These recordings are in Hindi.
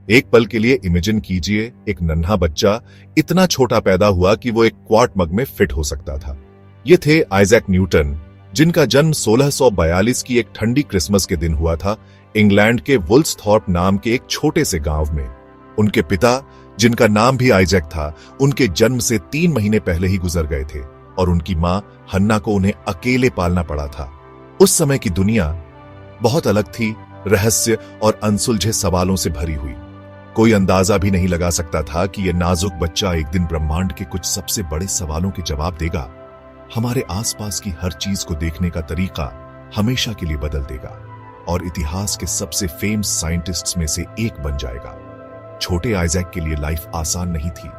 एक पल के लिए इमेजिन कीजिए, एक नन्हा बच्चा इतना छोटा पैदा हुआ कि वो एक क्वार्ट मग में फिट हो सकता था। ये थे आइजैक न्यूटन, जिनका जन्म 1642 की एक ठंडी क्रिसमस के दिन हुआ था, इंग्लैंड के वुल्सथॉर्प नाम के एक छोटे से गांव में। उनके पिता, जिनका नाम भी आइजैक था, उनके जन्म से 3 महीने पहले ही गुजर गए थे और उनकी मां हन्ना को उन्हें अकेले पालना पड़ा था। उस समय की दुनिया बहुत अलग थी, रहस्य और अनसुलझे सवालों से भरी हुई। कोई अंदाजा भी नहीं लगा सकता था कि यह नाजुक बच्चा एक दिन ब्रह्मांड के कुछ सबसे बड़े सवालों के जवाब देगा, हमारे आसपास की हर चीज को देखने का तरीका हमेशा के लिए बदल देगा और इतिहास के सबसे फेमस साइंटिस्ट्स में से एक बन जाएगा। छोटे आइजैक के लिए लाइफ आसान नहीं थी।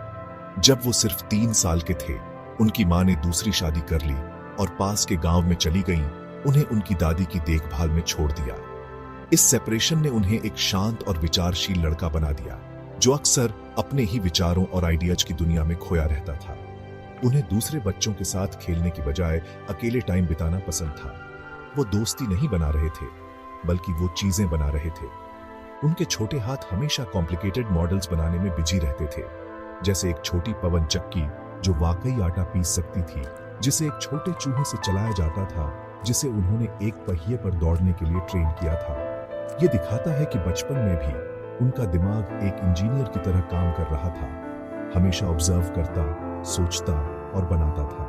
जब वो सिर्फ 3 साल के थे, उनकी मां ने दूसरी शादी कर ली और पास के गांव में चली गईं, उन्हें उनकी दादी की देखभाल में छोड़ दिया। इस सेपरेशन ने उन्हें एक शांत और विचारशील लड़का बना दिया, जो अक्सर अपने ही विचारों और आइडियाज की दुनिया में खोया रहता था। उन्हें दूसरे बच्चों के साथ खेलने की बजाय अकेले टाइम बिताना पसंद था। वो दोस्ती नहीं बना रहे थे, बल्कि वो चीजें बना रहे थे। उनके छोटे हाथ हमेशा कॉम्प्लिकेटेड मॉडल्स बनाने में बिजी रहते थे, जैसे एक छोटी पवन चक्की जो वाकई आटा पीस सकती थी, जिसे एक छोटे चूहे से चलाया जाता था, जिसे उन्होंने एक पहिए पर दौड़ने के लिए ट्रेन किया था। यह दिखाता है कि बचपन में भी उनका दिमाग एक इंजीनियर की तरह काम कर रहा था, हमेशा ऑब्जर्व करता, सोचता और बनाता था।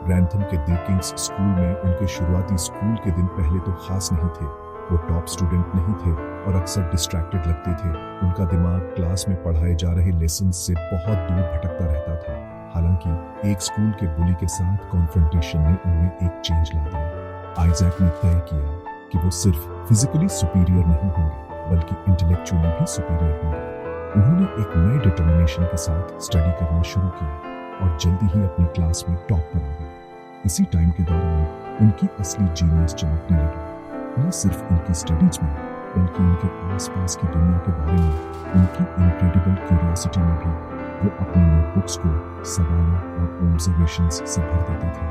ग्रैंथम के द किंग्स स्कूल में उनके शुरुआती स्कूल के दिन पहले तो खास नहीं थे। वो टॉप स्टूडेंट नहीं थे और अक्सर डिस्ट्रैक्टेड लगते थे। उनका दिमाग क्लास में पढ़ाए जा रहे लेसन से बहुत दूर भटकता रहता था। हालांकि एक स्कूल के बुली के साथ कॉन्फ्रंटेशन ने उनमें एक चेंज ला दिया। आइजैक ने तय किया कि वो सिर्फ फिजिकली सुपीरियर नहीं होंगे, बल्कि इंटेलेक्चुअली भी सुपीरियर होंगे। उन्होंने एक नए डिटर्मिनेशन के साथ स्टडी करना शुरू किया और जल्दी ही अपनी क्लास में टॉप पर आ गए। इसी टाइम के दौरान उनकी असली जीनियस चमकने लगी, न सिर्फ उनकी स्टडीज में, बल्कि उनके आसपास की दुनिया के बारे में उनकी इनक्रेडिबल क्यूरियोसिटी में भी। वो अपनी नोटबुक्स को सवालों और ऑब्जर्वेशंस से भर देते थे।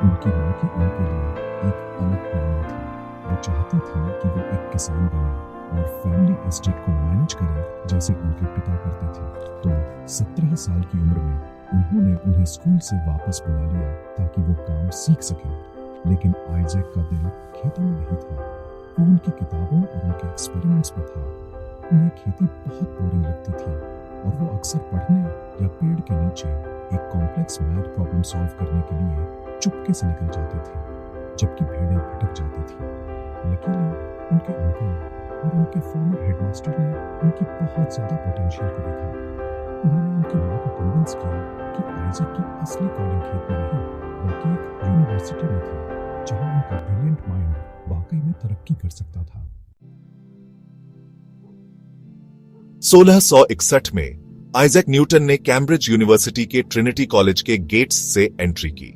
उनकी मां की उनके लिए एक अलग प्लान थी। वो चाहती थी कि वो एक किसान बने और फैमिली एस्टेट को मैनेज करे जैसे उनके पिता करते थे। तो 17 साल की उम्र में उन्होंने उन्हें स्कूल से वापस बुला लिया ताकि वो काम सीख सके। लेकिन आइजैक का दिल खेतों में नहीं था, वो उनकी किताबों और उनके एक्सपेरिमेंट्स में था। उन्हें खेती बहुत बोरिंग लगती थी और वो अक्सर पढ़ने या पेड़ के नीचे एक कॉम्प्लेक्स मैथ प्रॉब्लम सॉल्व करने के लिए चुपके से निकल जाते थे, जबकि भेड़ें भटक जाती थी। लेकिन उनके अंकल और उनके फॉर्मर हेडमास्टर ने उनकी बहुत ज्यादा पोटेंशियल को देखा। उन्होंने उनकी मां को कन्विंस किया कि आइजैक की असली कॉलिंग खेत में नहीं, बल्कि एक यूनिवर्सिटी में थी, जहां उनका ब्रिलियंट माइंड वाकई में तरक्की कर सकता था। 1661 में आइजैक न्यूटन ने कैम्ब्रिज यूनिवर्सिटी के ट्रिनिटी कॉलेज के गेट्स से एंट्री की।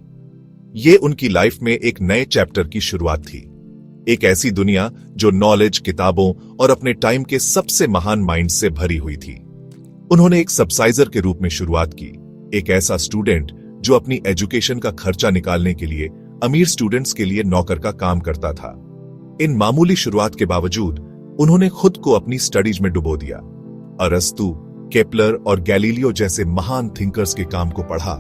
ये उनकी लाइफ में एक नए चैप्टर की शुरुआत थी, एक ऐसी दुनिया जो नॉलेज, किताबों और अपने टाइम के सबसे महान माइंड से भरी हुई थी। उन्होंने एक सबसाइजर के रूप में शुरुआत की, एक ऐसा स्टूडेंट जो अपनी एजुकेशन का खर्चा निकालने के लिए अमीर स्टूडेंट्स के लिए नौकर का काम करता था। इन मामूली शुरुआत के बावजूद उन्होंने खुद को अपनी स्टडीज में डुबो दिया। अरस्तु, केपलर और गैलीलियो जैसे महान थिंकर्स के काम को पढ़ा।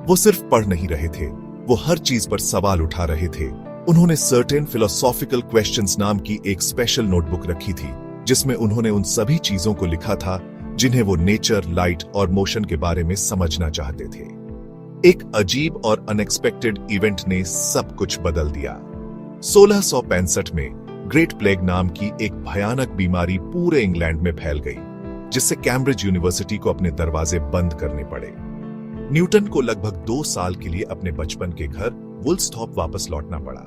वो सिर्फ पढ़ नहीं रहे थे, वो हर चीज पर सवाल उठा रहे थे। उन्होंने सर्टेन फिलोसॉफिकल क्वेश्चंस नाम की एक स्पेशल नोटबुक रखी थी, जिसमें उन्होंने उन सभी चीजों को लिखा था जिन्हें वो नेचर, लाइट और मोशन के बारे में समझना चाहते थे। एक अजीब और अनएक्सपेक्टेड इवेंट ने सब कुछ बदल दिया। 1665 में ग्रेट प्लेग नाम की एक भयानक बीमारी पूरे इंग्लैंड में फैल गई, जिससे कैम्ब्रिज यूनिवर्सिटी को अपने दरवाजे बंद करने पड़े। न्यूटन को लगभग 2 साल के लिए अपने बचपन के घर वुल्सथॉर्प वापस लौटना पड़ा।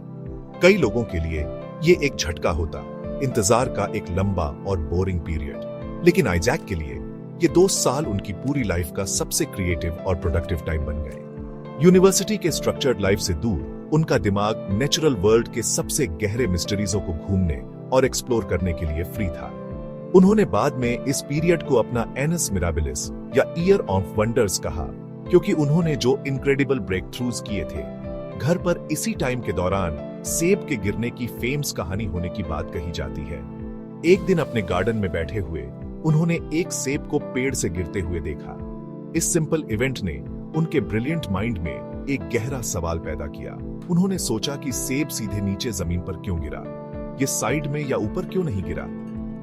कई लोगों के लिए ये एक झटका होता, इंतजार का एक लंबा और बोरिंग पीरियड। लेकिन आइजैक के लिए ये 2 साल उनकी पूरी लाइफ का सबसे क्रिएटिव और प्रोडक्टिव टाइम बन गए। यूनिवर्सिटी के स्ट्रक्चर्ड लाइफ से दूर उनका दिमाग नेचुरल वर्ल्ड के सबसे गहरे मिस्टरीजों को घूमने और एक्सप्लोर करने के लिए फ्री था। उन्होंने बाद में इस पीरियड को अपना एनस मिराबिलिस या ईयर ऑफ वंडर्स कहा, क्योंकि उन्होंने जो इनक्रेडिबल ब्रेक थ्रूज किए थे। घर पर इसी टाइम के दौरान सेब के गिरने की फेम्स कहानी होने की बात कही जाती है। एक दिन अपने गार्डन में बैठे हुए उन्होंने एक सेब को पेड़ से गिरते हुए देखा। इस सिंपल इवेंट ने उनके ब्रिलियंट माइंड में एक गहरा सवाल पैदा किया। उन्होंने सोचा कि सेब सीधे नीचे जमीन पर क्यों गिरा, ये साइड में या ऊपर क्यों नहीं गिरा।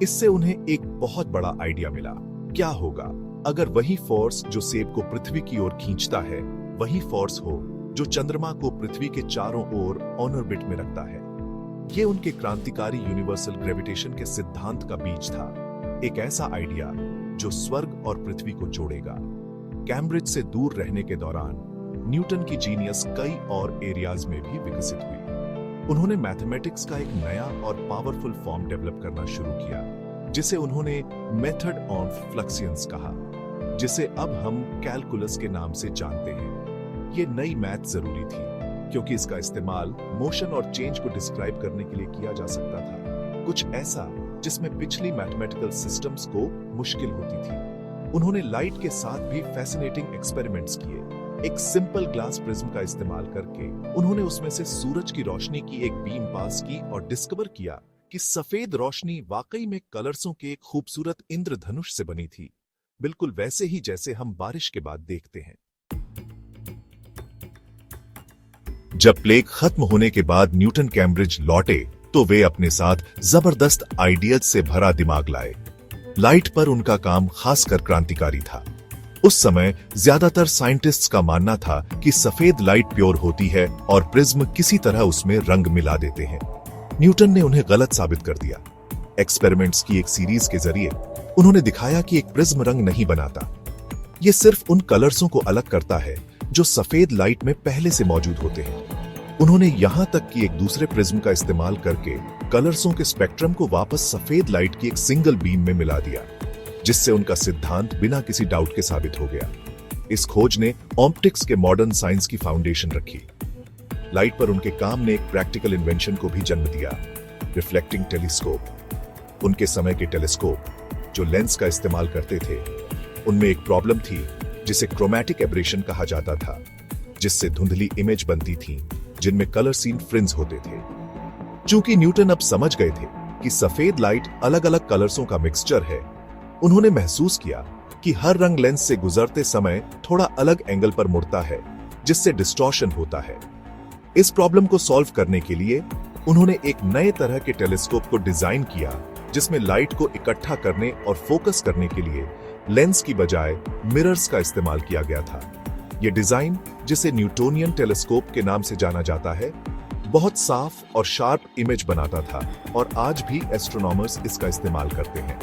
इससे उन्हें एक बहुत बड़ा आइडिया मिला। क्या होगा अगर वही फोर्स जो सेब को पृथ्वी की ओर खींचता है वही फोर्स हो जो चंद्रमा को पृथ्वी के चारों ओर ऑन ऑर्बिट में रखता है। ये उनके क्रांतिकारी यूनिवर्सल ग्रेविटेशन के सिद्धांत का बीज था, एक ऐसा आइडिया जो स्वर्ग और पृथ्वी को जोड़ेगा। कैम्ब्रिज से दूर रहने के दौरान न्यूटन की जीनियस कई और एरियाज में भी विकसित हुई। उन्होंने मैथमेटिक्स का एक नया और पावरफुल फॉर्म डेवलप करना शुरू किया, जिसे उन्होंने मेथड ऑफ फ्लक्सियंस कहा, जिसे अब हम कैलकुलस के नाम से जानते हैं। ये नई मैथ जरूरी थी क्योंकि इसका इस्तेमाल मोशन और चेंज को डिस्क्राइब करने के लिए किया जा सकता था, कुछ ऐसा जिसमें पिछली मैथमेटिकल सिस्टम्स को मुश्किल होती थी। उन्होंने लाइट के साथ भी फैसिनेटिंग एक्सपेरिमेंट्स किए। एक सिंपल ग्लास प्रिज्म का इस्तेमाल करके उन्होंने उसमें से सूरज की रोशनी की एक बीम पास की और डिस्कवर किया कि सफेद रोशनी वाकई में कलर्सों के एक खूबसूरत इंद्रधनुष से बनी थी, बिल्कुल वैसे ही जैसे हम बारिश के बाद देखते हैं। जब प्लेग खत्म होने के बाद न्यूटन कैम्ब्रिज लौटे तो वे अपने साथ जबरदस्त आइडियाज से भरा दिमाग लाए। लाइट पर उनका काम खासकर क्रांतिकारी था। उस समय ज्यादातर साइंटिस्ट्स का मानना था कि सफेद लाइट प्योर होती है और प्रिज्म किसी तरह उसमें रंग मिला देते हैं। न्यूटन ने उन्हें गलत साबित कर दिया। एक्सपेरिमेंट्स की एक सीरीज के जरिए उन्होंने दिखाया कि एक प्रिज्म रंग नहीं बनाता, ये सिर्फ उन कलर्सों को अलग करता है जो सफेद लाइट में पहले से मौजूद होते हैं। उन्होंने यहां तक कि एक दूसरे प्रिज्म का इस्तेमाल करके कलर्सों के स्पेक्ट्रम को वापस सफेद लाइट की एक सिंगल बीम में मिला दिया, जिससे उनका सिद्धांत बिना किसी डाउट के साबित हो गया। इस खोज ने ऑप्टिक्स के मॉडर्न साइंस की फाउंडेशन रखी। लाइट पर उनके काम ने एक प्रैक्टिकल इन्वेंशन को भी जन्म दिया, रिफ्लेक्टिंग टेलीस्कोप। उनके समय के टेलीस्कोप जो लेंस का इस्तेमाल करते थे, उनमें एक प्रॉब्लम थी जिसे क्रोमैटिक एब्रेशन कहा जाता था, जिससे धुंधली इमेज बनती थी जिनमें कलर सीन फ्रिंज होते थे। चूंकि न्यूटन अब समझ गए थे कि सफेद लाइट अलग अलग कलर्सों का मिक्सचर है, उन्होंने महसूस किया कि हर रंग लेंस से गुजरते समय थोड़ा अलग एंगल पर मुड़ता है, जिससे डिस्टॉर्शन होता है। इस प्रॉब्लम को सॉल्व करने के लिए उन्होंने एक नए तरह के टेलीस्कोप को डिजाइन किया, जिसमें लाइट को इकट्ठा करने और फोकस करने के लिए लेंस की बजाय मिरर्स का इस्तेमाल किया गया था। यह डिजाइन, जिसे न्यूटोनियन टेलीस्कोप के नाम से जाना जाता है, बहुत साफ और शार्प इमेज बनाता था और आज भी एस्ट्रोनॉमर्स इसका इस्तेमाल करते हैं।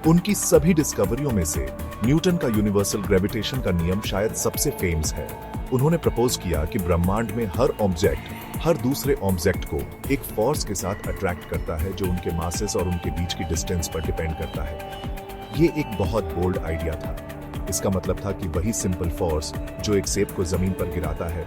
उनकी सभी डिस्कवरियों में से न्यूटन का यूनिवर्सल ग्रेविटेशन का नियम शायद सबसे फेमस है। उन्होंने प्रपोज किया कि ब्रह्मांड में हर ऑब्जेक्ट हर दूसरे ऑब्जेक्ट को एक फोर्स के साथ अट्रैक्ट करता है, जो उनके मासेस और उनके बीच की डिस्टेंस पर डिपेंड करता है। ये एक बहुत बोल्ड आइडिया था। इसका मतलब था कि वही सिंपल फोर्स जो एक सेब को जमीन पर गिराता है,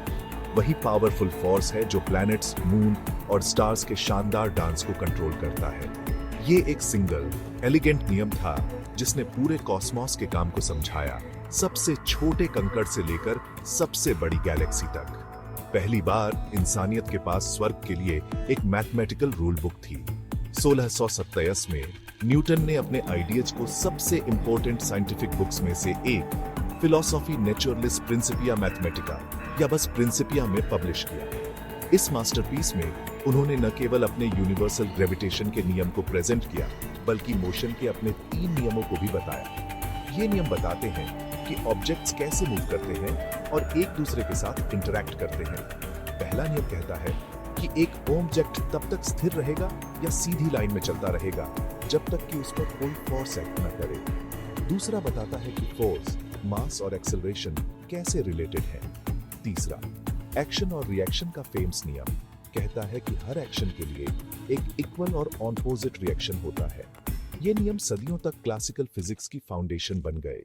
वही पावरफुल फोर्स है जो प्लैनेट्स, मून और स्टार्स के शानदार डांस को कंट्रोल करता है। ये एक सिंगल एलिगेंट नियम था जिसने पूरे कॉस्मोस के काम को समझाया, सबसे छोटे कंकड़ से लेकर सबसे बड़ी गैलेक्सी तक। पहली बार इंसानियत के पास स्वर्ग के लिए एक मैथमेटिकल रूल बुक थी। 1627 में न्यूटन ने अपने आइडियाज को सबसे इंपॉर्टेंट साइंटिफिक बुक्स में से एक, फिलोसॉफी नेचुरलिस प्रिंसिपिया मैथमेटिका या बस प्रिंसिपिया में पब्लिश किया। इस मास्टरपीस में उन्होंने न केवल अपने यूनिवर्सल ग्रेविटेशन के नियम को प्रेजेंट किया, बल्कि मोशन के अपने 3 नियमों को भी बताया। ये नियम बताते हैं कि ऑब्जेक्ट्स कैसे मूव करते हैं और एक दूसरे के साथ इंटरैक्ट करते हैं। पहला नियम कहता है कि एक ऑब्जेक्ट तब तक स्थिर रहेगा या सीधी लाइन में चलता रहेगा जब तक कि उस पर कोई फोर्स एक्ट न करे। दूसरा बताता है कि फोर्स, मास और एक्सेलरेशन कैसे रिलेटेड है। तीसरा, एक्शन और रिएक्शन का फेमस नियम कहता है कि हर एक्शन के लिए एक इक्वल और ऑपोजिट रिएक्शन होता है। ये नियम सदियों तक क्लासिकल फिजिक्स की फाउंडेशन बन गए।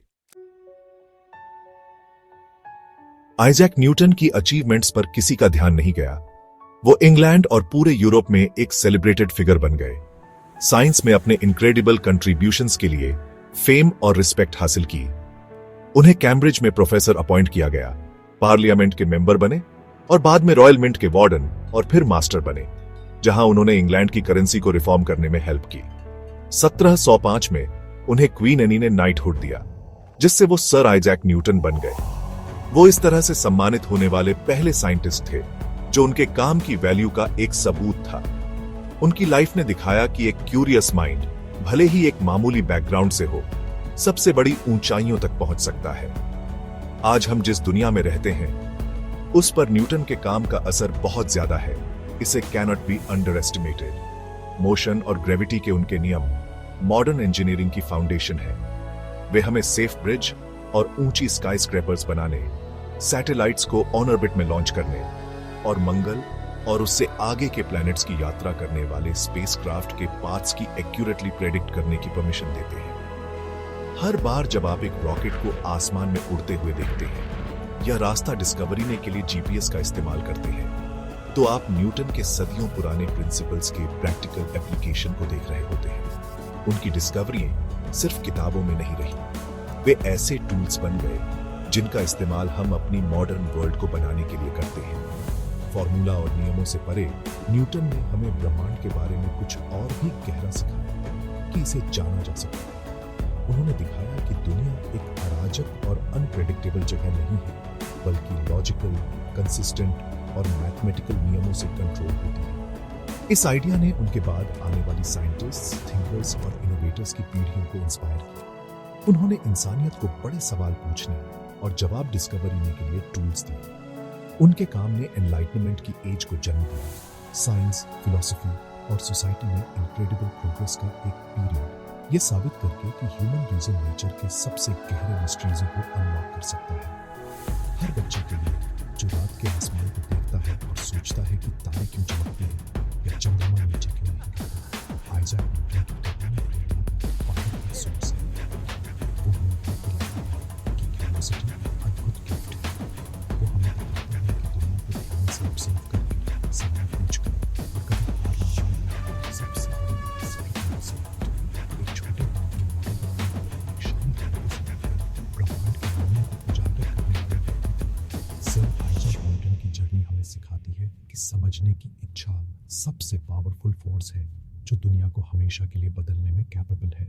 आइजैक न्यूटन की अचीवमेंट्स पर किसी का ध्यान नहीं गया। वो इंग्लैंड और पूरे यूरोप में एक सेलिब्रेटेड फिगर बन गए। साइंस में अपने इनक्रेडिबल कंट्रीब्यूशंस के लिए फेम और रिस्पेक्ट हासिल की। उन्हें कैम्ब्रिज में प्रोफेसर अपॉइंट किया गया, पार्लियामेंट के मेंबर बने और बाद में रॉयल मिंट के वार्डन और फिर मास्टर बने, जहां उन्होंने इंग्लैंड की करेंसी को रिफॉर्म करने में हेल्प की। 1705 में उन्हें क्वीन एनी ने नाइटहुड दिया, जिससे वो सर आइजैक न्यूटन बन गए। वो इस तरह से सम्मानित होने वाले पहले साइंटिस्ट थे जो उनके काम की वैल्यू का एक सबूत था। उनकी लाइफ ने दिखाया कि एक क्यूरियस माइंड भले ही एक मामूली बैकग्राउंड से हो, सबसे बड़ी ऊंचाइयों तक पहुंच सकता है। आज हम जिस दुनिया में रहते हैं उस पर न्यूटन के काम का असर बहुत ज्यादा है। इसे cannot be under estimated. Motion और ग्रेविटी के उनके नियम मॉडर्न इंजीनियरिंग की फाउंडेशन है। वे हमें सेफ ब्रिज और ऊंची स्काई स्क्रैपर्स बनाने, सैटेलाइट्स को ऑन ऑर्बिट में लॉन्च करने और मंगल और उससे आगे के प्लैनेट्स की यात्रा करने वाले स्पेसक्राफ्ट के पाथ्स की एक्यूरेटली प्रेडिक्ट करने की परमिशन देते हैं। हर बार जब आप एक रॉकेट को आसमान में उड़ते हुए देखते हैं या रास्ता डिस्कवर करने के लिए जीपीएस का इस्तेमाल करते हैं, तो आप न्यूटन के सदियों पुराने प्रिंसिपल्स के प्रैक्टिकल एप्लीकेशन को देख रहे होते हैं। उनकी डिस्कवरियां सिर्फ किताबों में नहीं रही, वे ऐसे टूल्स बन गए जिनका इस्तेमाल हम अपनी मॉडर्न वर्ल्ड को बनाने के लिए करते हैं। फॉर्मूला और नियमों से परे न्यूटन ने हमें ब्रह्मांड के बारे में कुछ और भी गहरा सिखाया कि इसे जाना जा सकता है। उन्होंने दिखाया कि दुनिया एक अराजक और अनप्रेडिक्टेबल जगह नहीं है, बल्कि लॉजिकल, कंसिस्टेंट और मैथमेटिकल नियमों से कंट्रोल होती है। इस आइडिया ने उनके बाद आने वाली साइंटिस्ट्स, थिंकर्स और इनोवेटर्स की पीढ़ियों को इंस्पायर किया। उन्होंने इंसानियत को बड़े सवाल पूछने और जवाब डिस्कवर करने के लिए टूल्स दिए। उनके काम ने एनलाइटनमेंट की एज को जन्म दिया। साइंस, फिलॉसफी और सोसाइटी में इनक्रेडिबल प्रोग्रेस का एक पीरियड, ये साबित करके कि ह्यूमन रीजन नेचर के सबसे गहरे मिस्ट्रीजों को अनलॉक कर सकता है। हर बच्चे के लिए जो रात के आसमान को देखता है और सोचता है कि तारे क्यों चमकते हैं या चंद्रमा नीचे क्यों नहीं गिरता, आइजैक न्यूटन की कहानी पावर का सोर्स है। वो हमें बताता है कि क्यूरियोसिटी अद्भुत गिफ्ट है। वो हमें बताता है कि दुनिया को ध्यान से ऑब्जर्व करके, सवाल पूछकर और कभी हार ना मानकर सबसे बड़ी सफलता से एक छोटे गांव में मॉडल बनाने वाले एक शांत लड़के ब्रह्मांड की दुनिया को उजागर करने वाले व्यक्ति थे। सर आइजैक न्यूटन की जर्नी हमें सिखाती है कि समझने की इच्छा सबसे पावरफुल फोर्स है जो दुनिया को हमेशा के लिए बदलने में कैपेबल है।